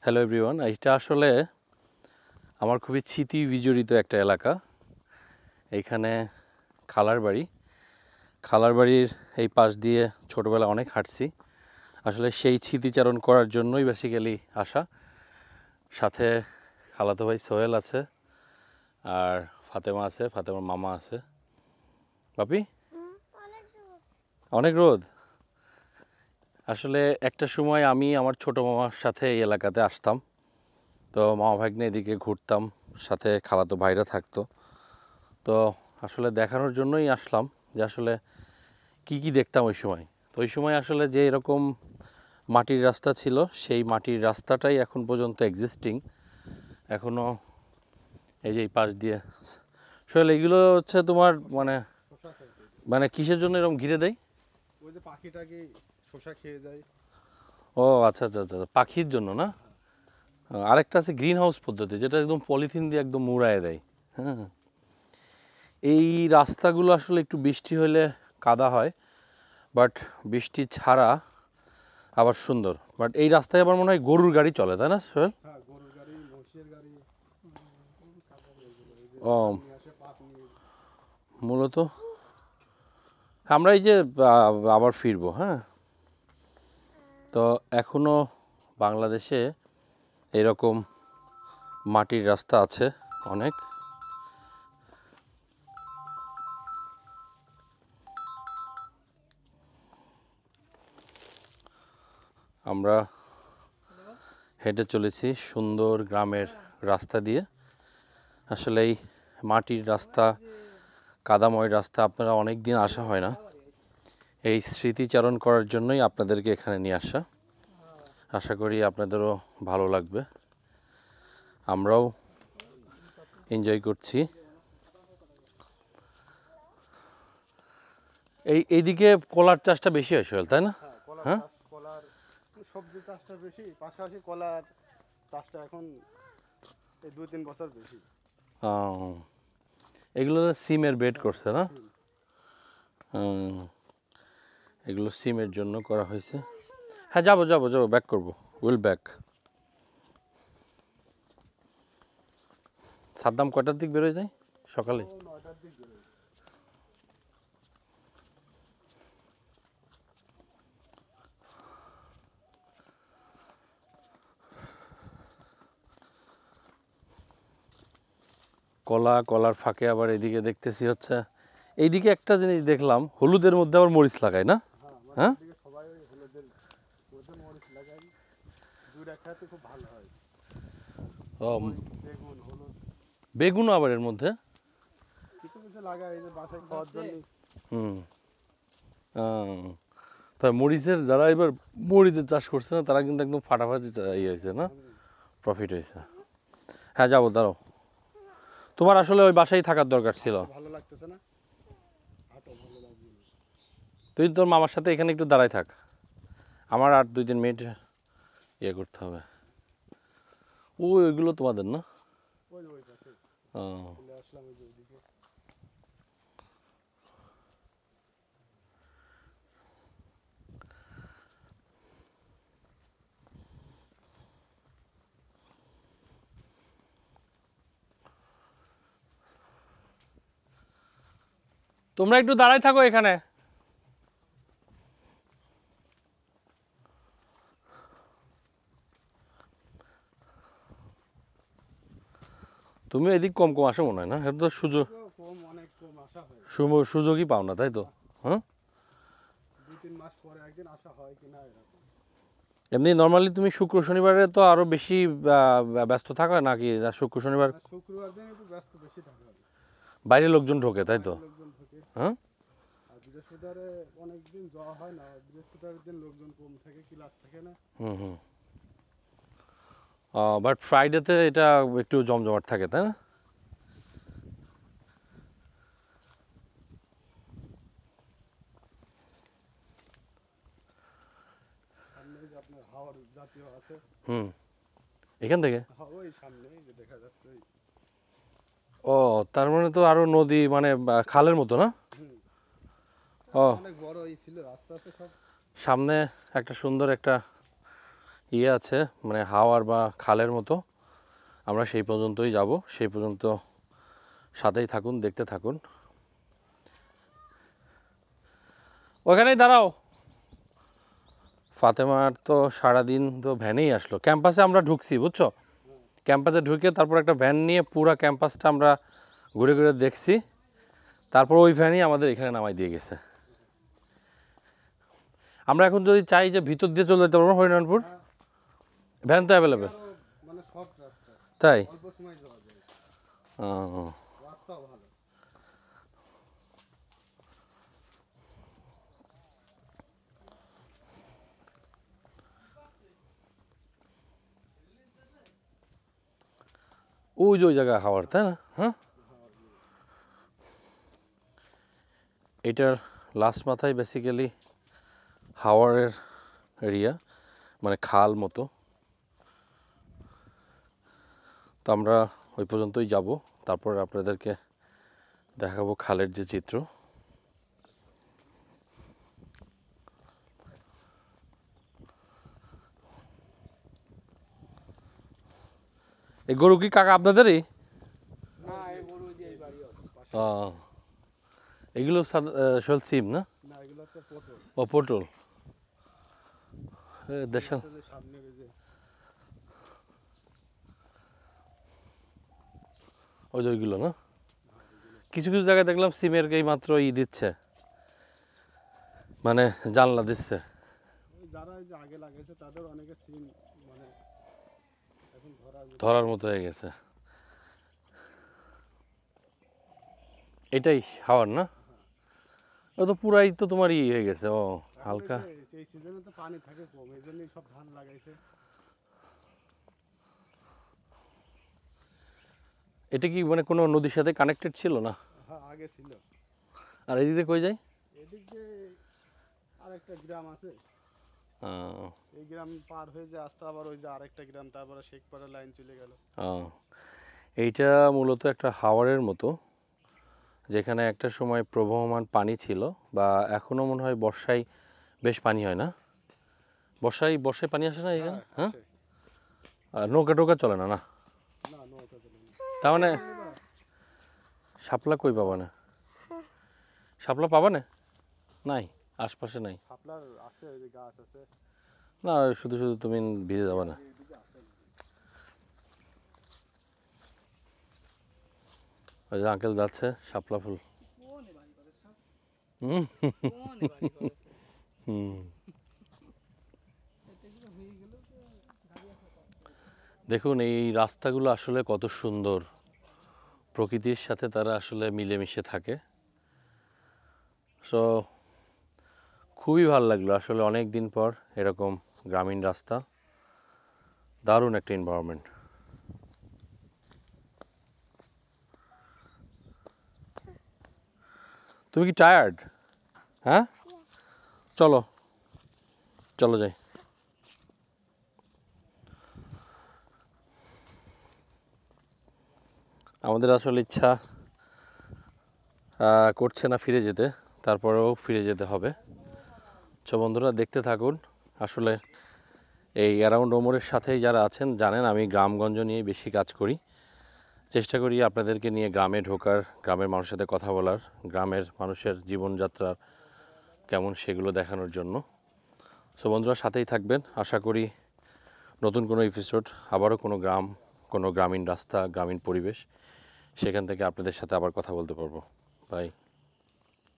Hello everyone, এটা আসলে আমার খুবই স্মৃতি বিজড়িত একটা এলাকা। এইখানে খালার বাড়ির এই পাশ দিয়ে ছোটোবেলায় অনেক হাঁটছি। আসলে সেই স্মৃতিচারণ করার জন্যই বেসিক্যালি আসা। সাথে খালাতো ভাই সোহেল আছে, আর ফাতেমা আছে, ফাতেমার মামা আছে। বাপি, অনেক রোদ। আসলে একটা সময় আমি আমার ছোটো মামার সাথে এই এলাকাতে আসতাম, তো মামা ভাগ্নে এদিকে ঘুরতাম, সাথে খালাতো ভাইরা থাকতো। তো আসলে দেখানোর জন্যই আসলাম যে আসলে কি দেখতাম ওই সময়। তো ওই সময় আসলে যে এরকম মাটির রাস্তা ছিল, সেই মাটির রাস্তাটাই এখন পর্যন্ত এক্সিস্টিং এখনও। এই যে এই পাশ দিয়ে আসলে এগুলো হচ্ছে তোমার মানে মানে কিসের জন্য এরকম ঘিরে দেয়? ওই যে পাখিটাকে শসা খেয়ে যায়। ও আচ্ছা আচ্ছা আচ্ছা, পাখির জন্য না? আরেকটা আছে গ্রিন হাউস পদ্ধতি, যেটা একদম পলিথিন দিয়ে একদম মুড়ায় দেয়। হ্যাঁ, এই রাস্তাগুলো আসলে একটু বৃষ্টি হলে কাদা হয়, বাট বৃষ্টি ছাড়া আবার সুন্দর। বাট এই রাস্তায় আবার মনে হয় গরুর গাড়ি চলে, তাই না সোহেল? হ্যাঁ, গরুর গাড়ি, মহিষের গাড়ি। ও, মূলত আমরা এই যে আবার ফিরবো। হ্যাঁ, তো এখনও বাংলাদেশে এরকম মাটির রাস্তা আছে অনেক। আমরা হেঁটে চলেছি সুন্দর গ্রামের রাস্তা দিয়ে। আসলে এই মাটির রাস্তা, কাদাময় রাস্তা আপনারা অনেক দিন আসা হয় না। এই স্মৃতিচারণ করার জন্যই আপনাদেরকে এখানে নিয়ে আসা। আশা করি আপনাদেরও ভালো লাগবে, আমরাও এনজয় করছি। এইদিকে কলার চাষটা বেশি হয় সোহেল, তাই না? হ্যাঁ, কলার সবজি চাষটা বেশি, পাশাপাশি কলার চাষটা এখন এই 2-3 বছর বেশি। এগুলো সিমের বেড করছে না? এগুলো সিমের জন্য করা হয়েছে। হ্যাঁ, যাবো ব্যাক করবো, উইল ব্যাক। সাদ্দাম কয়টার দিক বেরোয় যায়? সকালে। 9টার দিক বেরোয়। কলার ফাঁকে আবার এদিকে দেখতেছি হচ্ছে, এইদিকে একটা জিনিস দেখলাম, হলুদের মধ্যে আবার মরিচ লাগায় না? হ্যাঁ, এদিকে সবাই ওই হলুদের মধ্যে মরিচ লাগায়, দুইটা খেতে খুব ভালো হয়। ও, বেগুন, হলুদ বেগুনও আবার এর মধ্যে। কিছু কিছু লাগায় এই যে বাসায় খাওয়ার জন্য। হুম, তাই মরিচের যারা এবার মরিচের চাষ করছে না, তারা কিন্তু একদম ফাটাফাটি ইয়ে হয়েছে না, প্রফিট হয়েছে। হ্যাঁ, যাবো, দাঁড়াও। তোমার আসলে ওই বাসায় থাকার দরকার ছিল। ভালো লাগতেছে না, হাঁটো, ভালো লাগবে না। তুই তোর মামার সাথে এখানে একটু দাঁড়াই থাক, আমার আর 2-3 মিনিট ইয়ে করতে হবে। ওইগুলো তোমাদের না? ওই পাশে চলে আসলাম ওই যে ওইদিকে। তোমরা একটু দাঁড়াই থাকো এখানে। তুমি এদিক কম আসো মনে হয় না? এটা তো অনেক কম আসা হয়। সুযোগই পাও না, তাই তো? হ্যাঁ, 2-3 মাস পরে একদিন আসা হয় কিনা এরকম। এমনি নর্মালি তুমি শুক্র শনিবারে তো আরো বেশি ব্যস্ত থাকো নাকি? শুক্র শনিবার শুক্রবার দিন একটু ব্যস্ত বেশি থাকা হয়, বাইরে লোকজন ঢোকে, তাই তো? লোকজন থাকে। হ্যাঁ, আর বৃহস্পতিবারে অনেকদিন যাওয়া হয় না, বৃহস্পতিবারের দিন লোকজন কম থাকে, ক্লাস থাকে না। হুম। বাট ফ্রাইডেতে এটা একটু জমজমাট থাকে, তাই না? সামনে যে আপনার হাওড় জাতীয় আছে, এখান থেকে। ওই সামনে যে দেখা যাচ্ছে। ও, তার মানে তো আরো নদী, মানে খালের মতো না? ও, অনেক বড় এই ছিল, আস্তে আস্তে সব। সামনে একটা সুন্দর একটা ইয়ে আছে মানে হাওয়ার বা খালের মতো, আমরা সেই পর্যন্তই যাব। সেই পর্যন্ত সাথেই থাকুন, দেখতে থাকুন। ওখানেই দাঁড়াও। ফাতেমার তো সারাদিন তো ভ্যানেই আসলো। ক্যাম্পাসে আমরা ঢুকছি বুঝছো, ক্যাম্পাসে ঢুকে তারপর একটা ভ্যান নিয়ে পুরো ক্যাম্পাসটা আমরা ঘুরে ঘুরে দেখছি, তারপর ওই ভ্যানই আমাদের এখানে নামাই দিয়ে গেছে। আমরা এখন যদি চাই যে ভিতর দিয়ে চলে যেতে পারবো হরিনারায়ণপুর, ভ্যান তো অ্যাভেলেবেল। আরো মানে শর্ট রাস্তা, তাই অল্প সময় যাওয়া যায়, ও, রাস্তাও ভালো। ওই যে ওই জায়গায় হাওয়ার, তাই না? হ্যাঁ, এটার লাস্ট মাথায় বেসিক্যালি হাওয়ারের এরিয়া, মানে খাল মতো। তো আমরা ওই পর্যন্তই যাব, তারপর আপনাদেরকে দেখাবো খালের যে চিত্র। এই গরু কি কাকা আপনাদেরই? না এই গরু দিয়ে বাড়ি আছে পাশে। এগুলো শোল সিম না? না এগুলো হচ্ছে পটল। ও পটল। দেশাল। আছে যে সামনে এই যে ওই যে ওইগুলো না? কিছু কিছু জায়গায় দেখলাম সিমের এই মাত্র দিচ্ছে, মানে জানলা দিচ্ছে। ওই যারা এই যে আগে লাগাইছে তাদের অনেকে সিম মানে এখন ধরার মতো হয়ে গেছে। এটাই হাওয়ার না? ও তো পুরাই তো তোমার হয়ে গেছে। ও হালকা। এই সিজনে তো পানি থাকে কম, এই জন্যই সব ধান লাগাইছে। এটা কি মানে কোনো নদীর সাথে কানেক্টেড ছিল না? হ্যাঁ আগে ছিল। আর এদিকে কই যায়? এদিক যে আরেকটা গ্রাম আছে, এই গ্রাম পার হয়ে যে আস্তে আবার ওই যে আরেকটা গ্রাম, তারপরে শেখপাড়া লাইন চলে গেল। এইটা মূলত একটা হাওয়ারের মতো, যেখানে একটা সময় প্রবহমান পানি ছিল, বা এখনও মনে হয় বর্ষায় বেশ পানি হয় না? বর্ষায় পানি আসে না এখানে? হ্যাঁ, আসে। আর নৌকা টোকা চলে না? না, না নৌকা চলে না। তার মানে শাপলা কই পাবা না? শাপলা পাবা না? নাই, আশপাশে নাই। শাপলার আছে, ওই যে গাছ আছে। না, শুধু শুধু তুমি ভিজে যাবে না। এইদিকে আছে। ওই যে আঙ্কেল যাচ্ছে, শাপলা ফুল। হুম হুম। দেখুন এই রাস্তাগুলো আসলে কত সুন্দর, প্রকৃতির সাথে তারা আসলে মিলেমিশে থাকে। সো খুবই ভালো লাগলো আসলে অনেক দিন পর এরকম গ্রামীণ রাস্তা, দারুণ একটা এনভায়রনমেন্ট। তুমি কি টায়ার্ড? হ্যাঁ, চলো চলো যাই। আমাদের আসলে ইচ্ছা করছে না ফিরে যেতে, তারপরেও ফিরে যেতে হবে। তো বন্ধুরা দেখতে থাকুন। আসলে এই অ্যারাউন্ড ওমরের সাথেই যারা আছেন জানেন আমি গ্রামগঞ্জ নিয়ে বেশি কাজ করি, চেষ্টা করি আপনাদেরকে নিয়ে গ্রামে ঢোকার, গ্রামের মানুষের সাথে কথা বলার, গ্রামের মানুষের জীবনযাত্রা কেমন সেগুলো দেখানোর জন্য। সো বন্ধুরা সাথেই থাকবেন, আশা করি নতুন কোনো এপিসোড, আবারও কোনো গ্রাম, কোনো গ্রামীণ রাস্তা, গ্রামীণ পরিবেশ, সেখান থেকে আপনাদের সাথে আবার কথা বলতে পারবো। বাই।